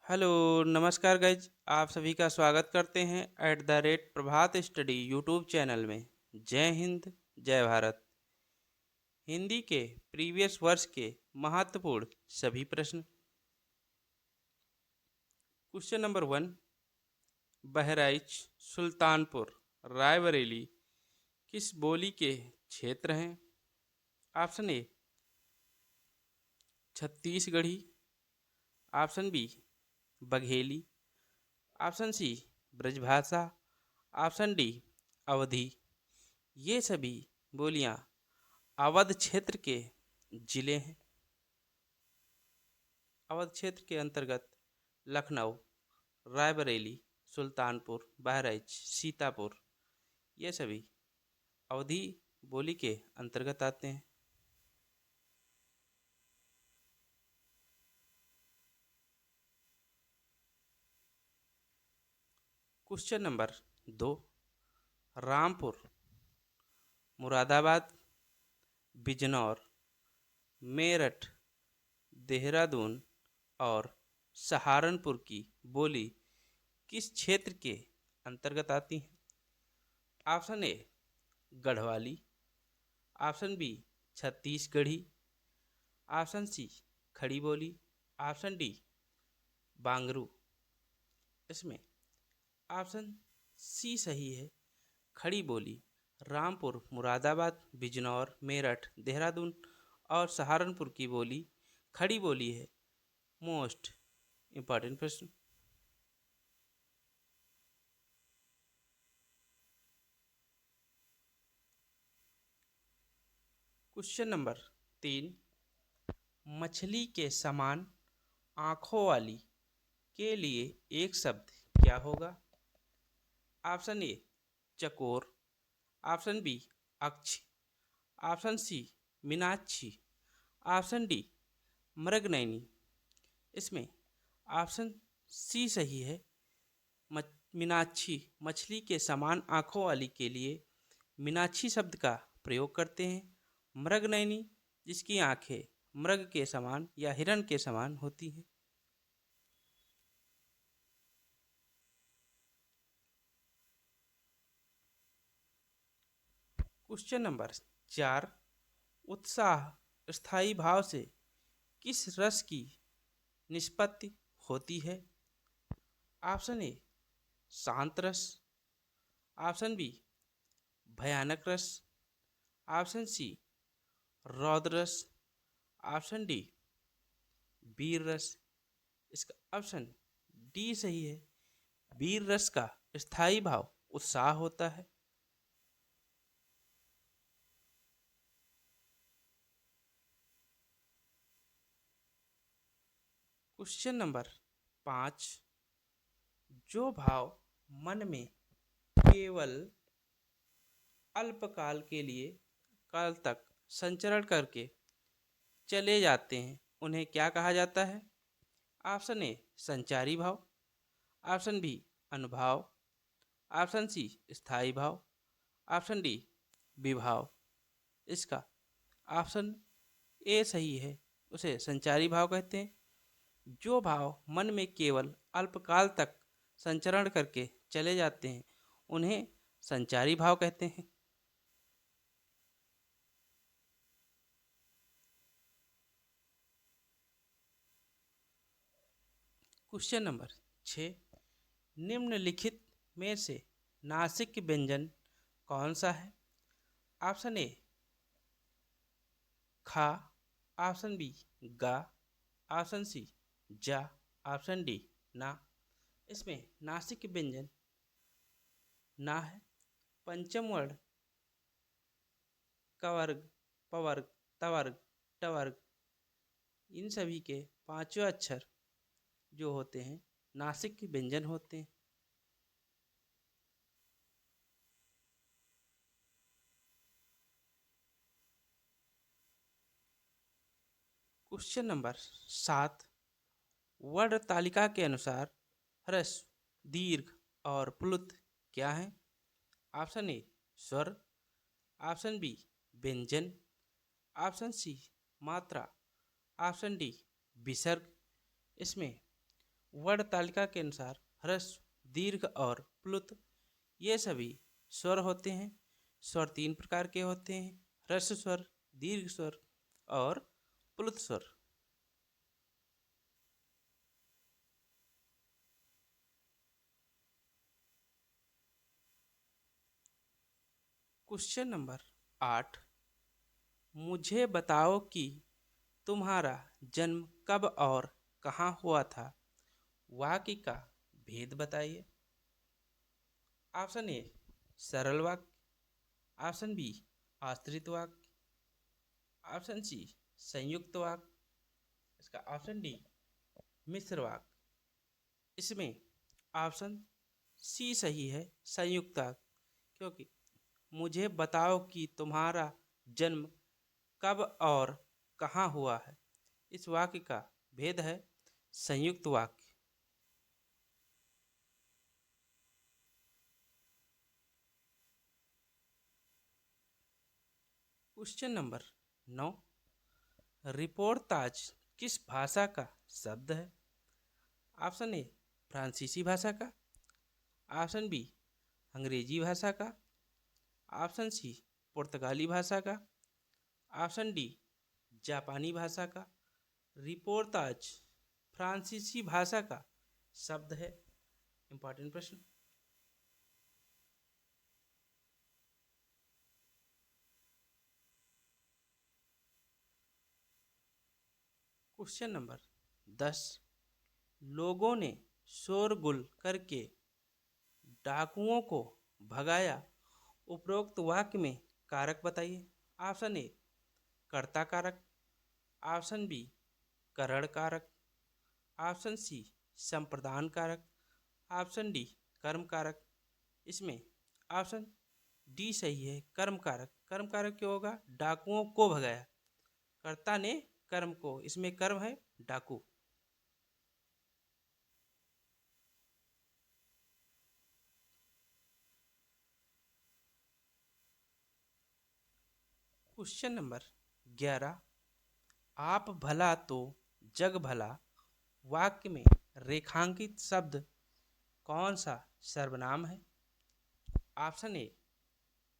Hello, नमस्कार guys. आप सभी का स्वागत करते हैं प्रभात स्टडी यूट्यूब चैनल में। जय हिंद, जय भारत। हिंदी के प्रीवियस वर्ष के महत्वपूर्ण सभी प्रश्न। Question number 1। बहराइच, सुल्तानपुर, रायबरेली किस बोली के क्षेत्र हैं? Option A Chhattisgarhi, option B Bagheli, option C Brajbhasha, option D Awadhi. ये सभी बोलियां अवध क्षेत्र के जिले हैं। अवध क्षेत्र के अंतर्गत लखनऊ, रायबरेली, सुल्तानपुर, बहराइच, सीतापुर ये सभी अवधी बोली के अंतर्गत आते हैं। Question number 2। रामपुर, मुरादाबाद, बिजनौर, मेरठ, देहरादून और सहारनपुर की बोली किस क्षेत्र के अंतर्गत आती हैं? Option A Garhwali, option B Chhattisgarhi, option C Khari Boli, option D Bangru. इसमें ऑप्शन सी सही है, खड़ी बोली। रामपुर, मुरादाबाद, बिजनौर, मेरठ, देहरादून और सहारनपुर की बोली खड़ी बोली है। मोस्ट इम्पॉर्टेंट प्रश्न। Question number 3। मछली के समान आँखों वाली के लिए एक शब्द क्या होगा? ऑप्शन ए चकोर, ऑप्शन बी अक्ष, ऑप्शन सी मीनाक्षी, ऑप्शन डी मृगनयनी। इसमें ऑप्शन सी सही है, मीनाक्षी। मछली के समान आँखों वाली के लिए मीनाक्षी शब्द का प्रयोग करते हैं। मृगनयनी जिसकी आँखें मृग के समान या हिरण के समान होती हैं। Question number 4। उत्साह स्थायी भाव से किस रस की निष्पत्ति होती है? ऑप्शन ए शांत रस, ऑप्शन बी भयानक रस, ऑप्शन सी रौद्र रस, ऑप्शन डी वीर रस। इसका ऑप्शन डी सही है, वीर रस का स्थायी भाव उत्साह होता है। Question number 5। जो भाव मन में केवल अल्पकाल के लिए काल तक संचरण करके चले जाते हैं उन्हें क्या कहा जाता है? ऑप्शन ए संचारी भाव, ऑप्शन बी अनुभाव, ऑप्शन सी स्थायी भाव, ऑप्शन डी विभाव। इसका ऑप्शन ए सही है, उसे संचारी भाव कहते हैं। जो भाव मन में केवल अल्पकाल तक संचरण करके चले जाते हैं उन्हें संचारी भाव कहते हैं। Question number 6। निम्नलिखित में से नासिक व्यंजन कौन सा है? ऑप्शन ए खा, ऑप्शन बी गा, ऑप्शन सी जा, ऑप्शन डी ना। इसमें नासिक व्यंजन ना है। पंचम वर्ण कवर्ग, पवर्ग, तवर्ग, टवर्ग इन सभी के पांचों अक्षर जो होते हैं नासिक व्यंजन होते हैं। Question number 7। वर्ण तालिका के अनुसार ह्रस्व, दीर्घ और प्लुत क्या है? ऑप्शन ए स्वर, ऑप्शन बी व्यंजन, ऑप्शन सी मात्रा, ऑप्शन डी विसर्ग। इसमें वर्ण तालिका के अनुसार ह्रस्व, दीर्घ और प्लुत ये सभी स्वर होते हैं। स्वर तीन प्रकार के होते हैं: ह्रस्व स्वर, दीर्घ स्वर और प्लुत स्वर। क्वेश्चन नंबर 8, मुझे बताओ कि तुम्हारा जन्म कब और कहाँ हुआ था। वाक्य का भेद बताइए। ऑप्शन ए सरल वाक्य, ऑप्शन बी आश्रित वाक्य, ऑप्शन सी संयुक्त वाक्य, इसका ऑप्शन डी मिश्र वाक्य। इसमें ऑप्शन सी सही है, संयुक्त वाक्य, क्योंकि मुझे बताओ कि तुम्हारा जन्म कब और कहाँ हुआ है, इस वाक्य का भेद है संयुक्त वाक्य। क्वेश्चन नंबर 9, रिपोर्ताज किस भाषा का शब्द है। ऑप्शन ए फ्रांसीसी भाषा का, ऑप्शन बी अंग्रेजी भाषा का, ऑप्शन सी पुर्तगाली भाषा का, ऑप्शन डी जापानी भाषा का। रिपोर्ताज फ्रांसीसी भाषा का शब्द है। इंपॉर्टेंट प्रश्न। क्वेश्चन नंबर 10, लोगों ने शोरगुल करके डाकुओं को भगाया। उपरोक्त वाक्य में कारक बताइए। ऑप्शन ए कर्ता कारक, ऑप्शन बी करण कारक, ऑप्शन सी संप्रदान कारक, ऑप्शन डी कर्म कारक। इसमें ऑप्शन डी सही है, कर्म कारक। कर्म कारक क्यों होगा? डाकुओं को भगाया, कर्ता ने कर्म को, इसमें कर्म है डाकू। क्वेश्चन नंबर 11, आप भला तो जग भला वाक्य में रेखांकित शब्द कौन सा सर्वनाम है। ऑप्शन ए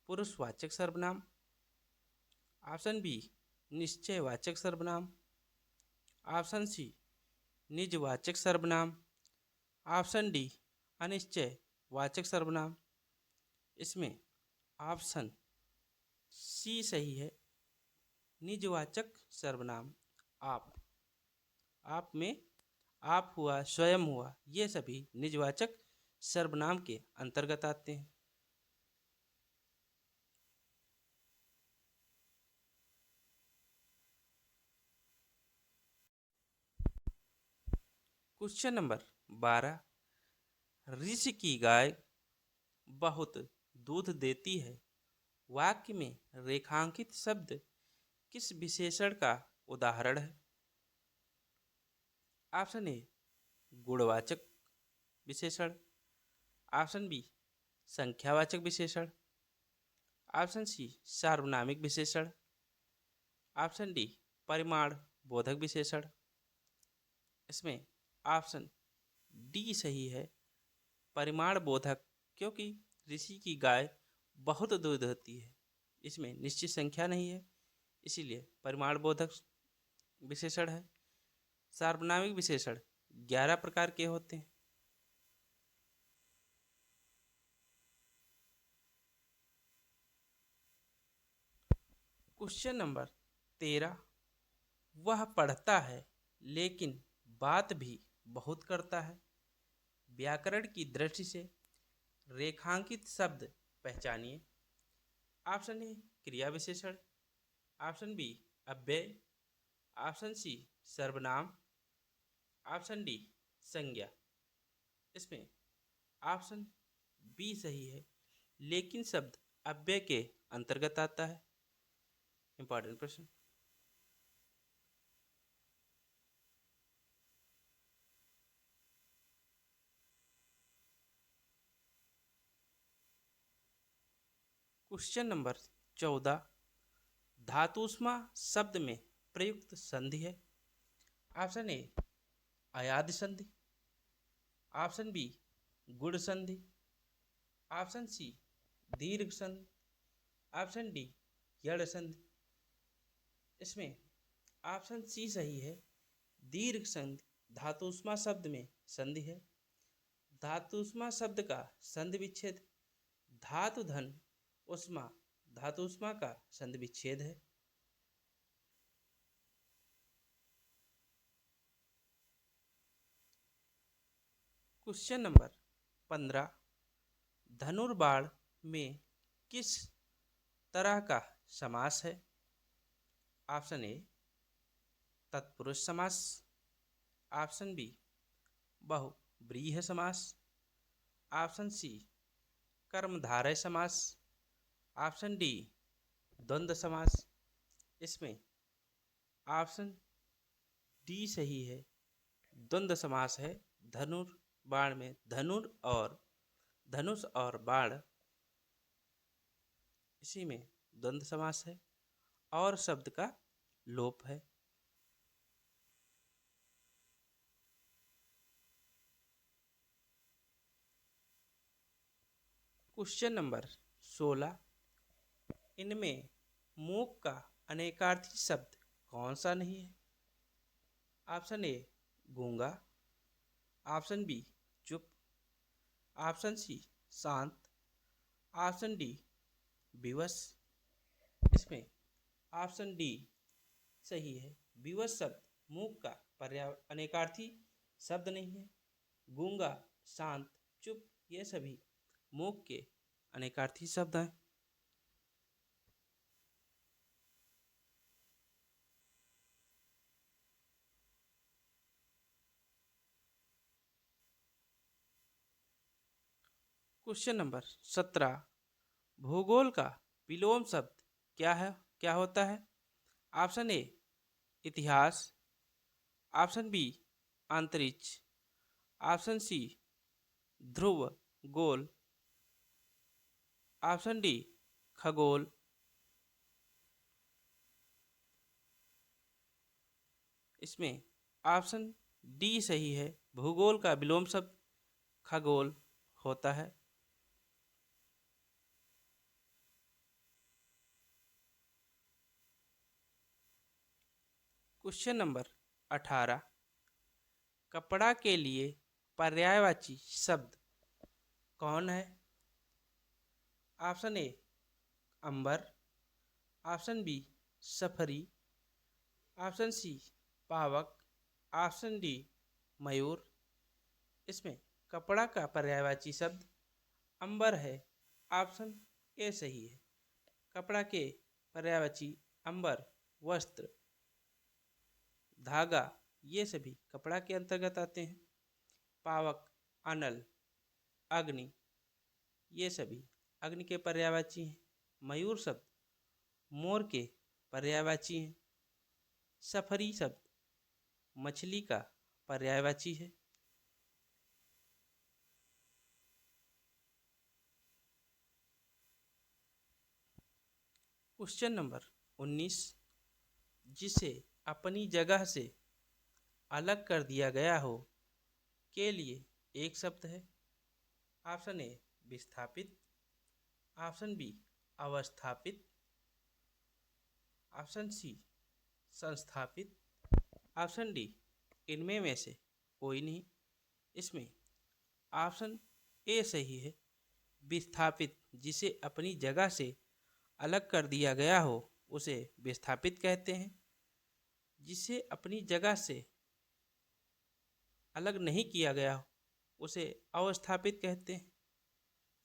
पुरुषवाचक सर्वनाम, ऑप्शन बी निश्चयवाचक सर्वनाम, ऑप्शन सी निजवाचक सर्वनाम, ऑप्शन डी अनिश्चय वाचक सर्वनाम। इसमें ऑप्शन सी सही है, निजवाचक सर्वनाम। आप, आप में आप हुआ, स्वयं हुआ, ये सभी निजवाचक सर्वनाम के अंतर्गत आते हैं। क्वेश्चन नंबर 12, ऋषि की गाय बहुत दूध देती है वाक्य में रेखांकित शब्द किस विशेषण का उदाहरण है। ऑप्शन ए गुणवाचक विशेषण, ऑप्शन बी संख्यावाचक विशेषण, ऑप्शन सी सार्वनामिक विशेषण, ऑप्शन डी परिमाण बोधक विशेषण। इसमें ऑप्शन डी सही है, परिमाण बोधक, क्योंकि ऋषि की गाय बहुत दूध देती है, इसमें निश्चित संख्या नहीं है, इसीलिए परिमाण बोधक विशेषण है। सार्वनामिक विशेषण 11 प्रकार के होते हैं। क्वेश्चन नंबर 13, वह पढ़ता है लेकिन बात भी बहुत करता है। व्याकरण की दृष्टि से रेखांकित शब्द पहचानिए। ऑप्शन ए क्रिया विशेषण, ऑप्शन बी अव्यय, ऑप्शन सी सर्वनाम, ऑप्शन डी संज्ञा। इसमें ऑप्शन बी सही है, लेकिन शब्द अव्यय के अंतर्गत आता है। इंपॉर्टेंट प्रश्न। क्वेश्चन नंबर 14, धातुष्मा शब्द में प्रयुक्त संधि है। ऑप्शन ए अयाद संधि, ऑप्शन बी गुड़ संधि, ऑप्शन सी दीर्घ संधि, ऑप्शन डी यड़ संधि। इसमें ऑप्शन सी सही है, दीर्घ संधि। धातुष्मा शब्द में संधि है। धातुष्मा शब्द का संधि विच्छेद धातु धन उष्मा, धातुष्मा का संधि विच्छेद है। क्वेश्चन नंबर 15, धनुर्बाण में किस तरह का समास है? ऑप्शन ए तत्पुरुष समास, ऑप्शन बी बहुव्रीहि समास, ऑप्शन सी कर्मधारय समास, ऑप्शन डी द्वंद्व समास। इसमें ऑप्शन डी सही है, द्वंद्व समास है। धनुर्बाण में धनुष और बाण, इसी में द्वंद्व समास है और शब्द का लोप है। क्वेश्चन नंबर 16, इनमें मूक का अनेकार्थी शब्द कौन सा नहीं है? ऑप्शन ए गूंगा, ऑप्शन बी चुप, ऑप्शन सी शांत, ऑप्शन डी विवश। इसमें ऑप्शन डी सही है, विवश शब्द मूक का अनेकार्थी शब्द नहीं है। गूंगा, शांत, चुप ये सभी मूक के अनेकार्थी शब्द हैं। क्वेश्चन नंबर 17, भूगोल का विलोम शब्द क्या होता है? ऑप्शन ए इतिहास, ऑप्शन बी अंतरिक्ष, ऑप्शन सी ध्रुव गोल, ऑप्शन डी खगोल। इसमें ऑप्शन डी सही है, भूगोल का विलोम शब्द खगोल होता है। क्वेश्चन नंबर 18, कपड़ा के लिए पर्यायवाची शब्द कौन है? ऑप्शन ए अंबर, ऑप्शन बी सफरी, ऑप्शन सी पावक, ऑप्शन डी मयूर। इसमें कपड़ा का पर्यायवाची शब्द अंबर है, ऑप्शन ए सही है। कपड़ा के पर्यायवाची अंबर, वस्त्र, धागा ये सभी कपड़ा के अंतर्गत आते हैं। पावक, अनल, अग्नि ये सभी अग्नि के पर्यायवाची हैं। मयूर शब्द मोर के पर्यायवाची हैं। सफरी शब्द मछली का पर्यायवाची है। क्वेश्चन नंबर 19, जिसे अपनी जगह से अलग कर दिया गया हो के लिए एक शब्द है। ऑप्शन ए विस्थापित, ऑप्शन बी अवस्थापित, ऑप्शन सी संस्थापित, ऑप्शन डी इनमें में से कोई नहीं। इसमें ऑप्शन ए सही है, विस्थापित। जिसे अपनी जगह से अलग कर दिया गया हो उसे विस्थापित कहते हैं। जिसे अपनी जगह से अलग नहीं किया गया हो उसे अवस्थापित कहते हैं।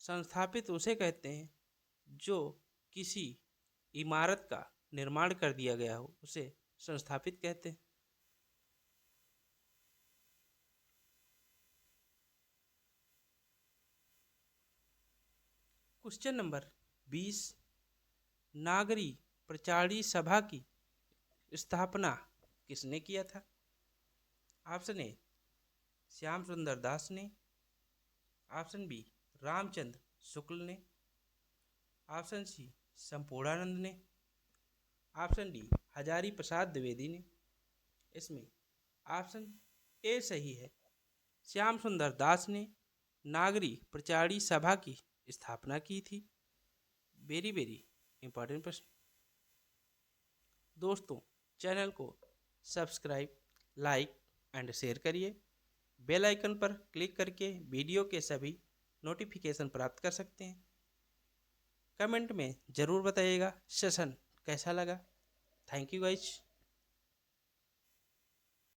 संस्थापित उसे कहते हैं जो किसी इमारत का निर्माण कर दिया गया हो उसे संस्थापित कहते हैं। क्वेश्चन नंबर 20, नागरी प्रचारी सभा की स्थापना किसने किया था? ऑप्शन ए श्याम सुंदर दास ने, ऑप्शन बी रामचंद्र शुक्ल ने, ऑप्शन सी संपूर्णानंद ने, ऑप्शन डी हजारी प्रसाद द्विवेदी ने। इसमें ऑप्शन ए सही है, श्याम सुंदर दास ने नागरी प्रचारी सभा की स्थापना की थी? वेरी वेरी इंपॉर्टेंट प्रश्न। दोस्तों, चैनल को सब्सक्राइब, लाइक एंड शेयर करिए। बेल आइकन पर क्लिक करके वीडियो के सभी नोटिफिकेशन प्राप्त कर सकते हैं। कमेंट में ज़रूर बताइएगा सेशन कैसा लगा। Thank you guys.